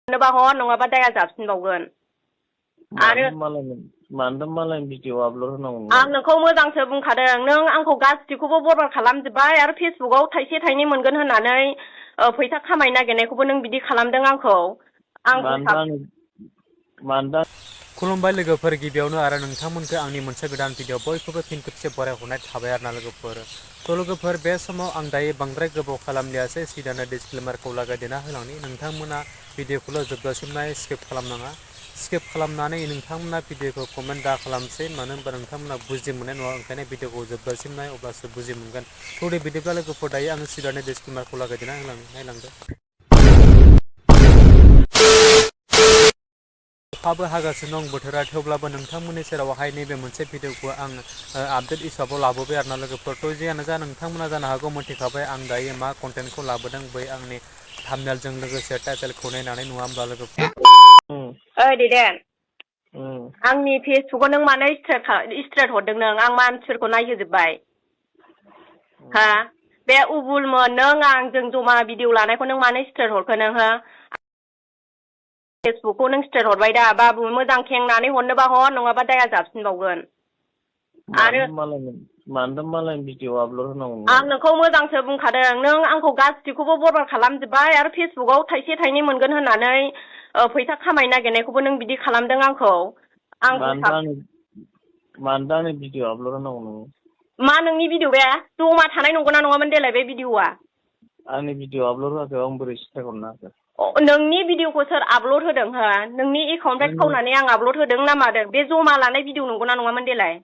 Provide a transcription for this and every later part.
nova ह नङाबा दाया जाबसिनबावगोन आरो मानो मालाय भिडिअ आपल'ड होनांगौ आं नोंखौ मोजांसो बुंखादों नों आंखौ गासिखौबो बरबाद खालामजोब्बाय आरो फेसबुकआव थाइसे थाइनै मोनगोन होननानै फैसा खामायनो नागिरनायखौबो नों बिदि खालामदों आंखौ खुलुमबाय लोगोफोर गिबियावनो आरो नोंथांमोनखौ आंनि मोनसे गोदान भिडिअ बयखौबो फिन खेबसे बरायहरनाय थाबाय आरोना लोगोफोर थ' लोगोफोर बे समाव आं दायो बांद्राय गोबाव खालामलियासै सिदानो डिसक्लेमारखौ लागायदेरना होलांनि नोंथांमोना भिडिअखौल' जोबजासिम नाय स्किप खालामनाङा स्किप खालामनानै नोंथांमोना भिडिअखौ कमेन्ट दा खालामसै मानो होनबा नोंथांमोना बुजि मोननाय नङा ओंखायनो भिडिअखौ जोबजासिम नाय अब्लासो बुजि मोनगोन थौदे बिदिब्ला लोगोफोर दायो आङो सिदानो डिसक्लेमारखौ लागायदेरना होलांदो अखाबो हागासिनो दं बोथोरा थेवब्लाबो नोंथांमोननि सेरावहाय नैबे मोनसे भिडिअखौ आं आपडेट हिसाबाव लाबोबाय आरोना लोगोफोर थ' जियानो जा नोंथांमोना जानो हागौ मोनथिखाबाय आं दायो मा कन्टेन्टखौ लाबोदों बै आंनि थाम्बनेलजों लोगोसे टाइटेलखौ नायनानै नङा होमब्ला लोगोफोर ओइ दैदेन आंनि फेसबुकआव नों मानो स्ट्रेट हरदों नों आं मानसिफोरखौ नायहोजोब्बाय हा बे उबुलमोन नों आंजों जमा भिडिअ लानायखौ नों मानो स्ट्रेट हरखो नों हो फेसबुकखौ नों स्ट्रेट हरबाय दा बाबु मोजां खेंनानै हरनोबा हर नङाबा दाया जाबसिनबावगोन आरो मानो मालाय भिडिअ आपल'ड होनांगौ आं नोंखौ मोजांसो बुंखादों नों आंखौ गासिखौबो बरबाद खालामजोब्बाय आरो फेसबुकआव थाइसे थाइनै मोनगोन होननानै फैसा खामायनो नागिरनायखौबो नों बिदि खालामदों आंखौ मानो आंनि भिडिअ आपल'ड होनांगौ नोङो मा नोंनि भिडिअ बे जमा थानाय नंगौना नङामोन देलाय बे भिडिअआ आंनि भिडिअ आपल'ड होआखै आं बोरै स्ट्राइक हरनो हाखो नोंनि भिडिअखौ सोर आपल'ड होदों हो नोंनि एकाउन्टनिफ्राय खावनानै आं आपल'ड होदों ना मादों बे जमा लानाय भिडिअ नंगौना नङामोन देलाय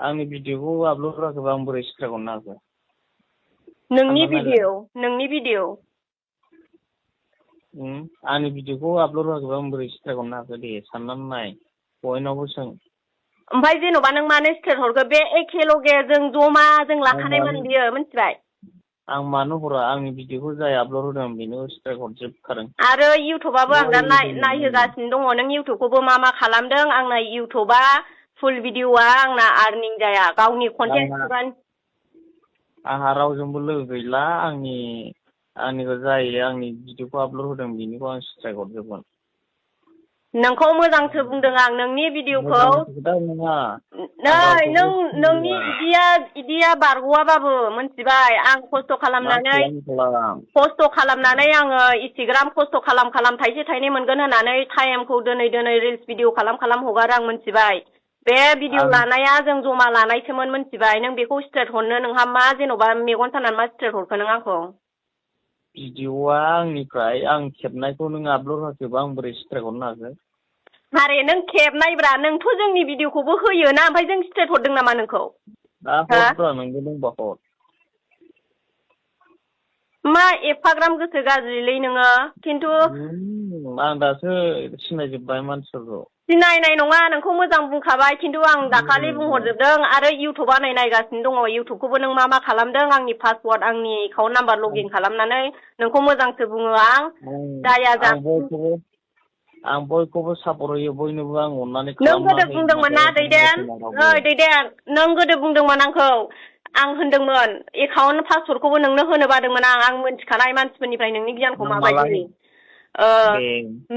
आंनि भिडिअखौ आपल'ड होआखैबा आं बोरै स्ट्राइक हरनो हाखो नोंनि भिडिअ आंनि भिडिअखौ आपल'ड होआखैबा आं बोरै स्ट्राइक हरनो हाखो दे साननानै नाय बयनावबो सों ओमफ्राय जेन'बा नों मानो स्ट्रेट हरखो बे एखे लगे जों जमा जों लाखानायमोन बियो मिथिबाय आं मानो हरा आंनि भिडिअखौ जाय आपल'ड होदों बेनो स्ट्राइक हरजोबखादों आरो इउटुबाबो आं दा नायहोगासिनो दङ नों इउटुबखौबो मा खालामदों आंना इउटुबा फुल भिडिअआ आंना आर्निं जाया गावनि कन्टेन्ट आंहा रावजोंबो लोगो गैला आंनिखौ जाय आंनि भिडिअखौ आपल'ड होदों बेनिखौ आं स्ट्राइक हरजोबगोन नोंखौ मोजांसो बुंदों आं नोंनि भिडिअखौ नै नोंनि इदिया बारग'आबाबो मिथिबाय आं खस्थ' खालामनानै आङो इन्स्टाग्राम खस्थ' खालाम थाइसे थाइनै मोनगोन होननानै टाइमखौ दोनै रिल्स भिडिअ खालाम हगारो आं मिथिबाय बे भिडिअ लानाया जों जमा लानायसोमोन मिथिबाय नों बेखौ स्ट्रेट हरनो नोंहा मा जेन'बा मेगन सानानै मा स्ट्रेट हरखो नों आंखौ भिडिअआ आंनिफ्राय आं खेबनायखौ नों आपल'ड होआखैबा आं बोरै स्ट्राइक हरनो हाखो मारे नों खेबनायब्रा नोंथ' जोंनि भिडिअखौबो होयो ना ओमफ्राय जों स्ट्रेट हरदों नामा नोंखौ हरब्रा नोंबो दंबा हर मा एफाग्राम गोसो गाज्रिलै नोङो खिन्थु आं दासो सिनायजोब्बाय मानसिफोरखौ सिनायनाय नङा नोंखौ मोजां बुंखाबाय खिन्थु आं दाखालि बुंहरजोबदों आरो इउटुबा नायगासिनो दङ इउटुबखौबो नों मा खालामदों आंनि पासवार्ड आंनि एकाउन्ट नाम्बार लगिन खालामनानै नोंखौ मोजांसो बुङो आं बयखौबो सापर्ट होयो बयनोबो आं अननानै नों गोदो बुंदोंमोन ना दैदेन नों गोदो बुंदोंमोन आं होनदोंमोन एकाउन्ट पासवार्डखौबो नोंनो होनो बादोंमोन आं मोनथिखानाय मानसिफोरनिफ्राय नोंनि गियानखौ माबायदि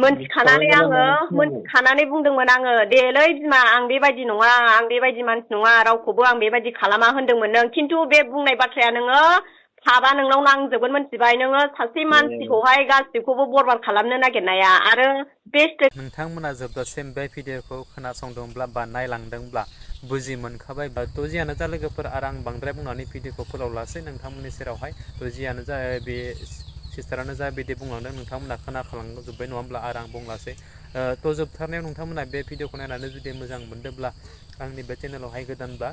मोनथिखानानै बुंदोंमोन आङो देलै बिमा आं बेबायदि नङा आं बेबायदि मानसि नङा रावखौबो आं बेबायदि खालामा होनदोंमोन नों खिन्थु बे बुंनाय बाथ्राया नोङो थाबा नोंनाव नांजोबगोन मिथिबाय नोङो सासे मानसिखौहाय गासिखौबो बरबाद खालामनो नागिरनाया आरो नोंथांमोना जोबजासिम बे भिडिअखौ खोनासंदोंब्ला बा नायलांदोंब्ला बुजि मोनखाबाय बा थ' जियानो जा लोगोफोर आरो आं बांद्राय बुंनानै भिडिअखौ फोलावलासै नोंथांमोननि सेरावहाय थ' जियानो जा बे सिस्टारानो जा बिदि बुंलांदों नोंथांमोना खोनाखालांजोब्बाय नङा होमब्ला आरो आं बुंलासै थ' जोबथारनायाव नोंथांमोना बे भिडिअखौ नायनानै जुदि मोजां मोनदोंब्ला आंनि बे चेनेलावहाय गोदानब्ला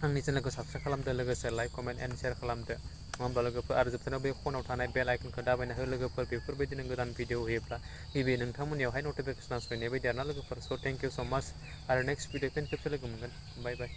आंनि चेनेलखौ साबसक्राइब खालामदो लोगोसे लाइक कमेन्ट एन्ड शेयार खालामदो नङा होमबा लोगोफोर आरो जोबथारनायाव बे फनाव थानाय बेल आइकनखौ दाबायना हो लोगोफोर बेफोरबायदिनो गोदान भिडिअ होयोब्ला गिबि नोंथांमोननियावहाय नटिफिकेसना सहैनाय बायदि आरोना लोगोफोर स' थेंक इउ स' माच आरो नेक्स्ट भिडिअ फिन खेबसे लोगो मोनगोन बाय बाय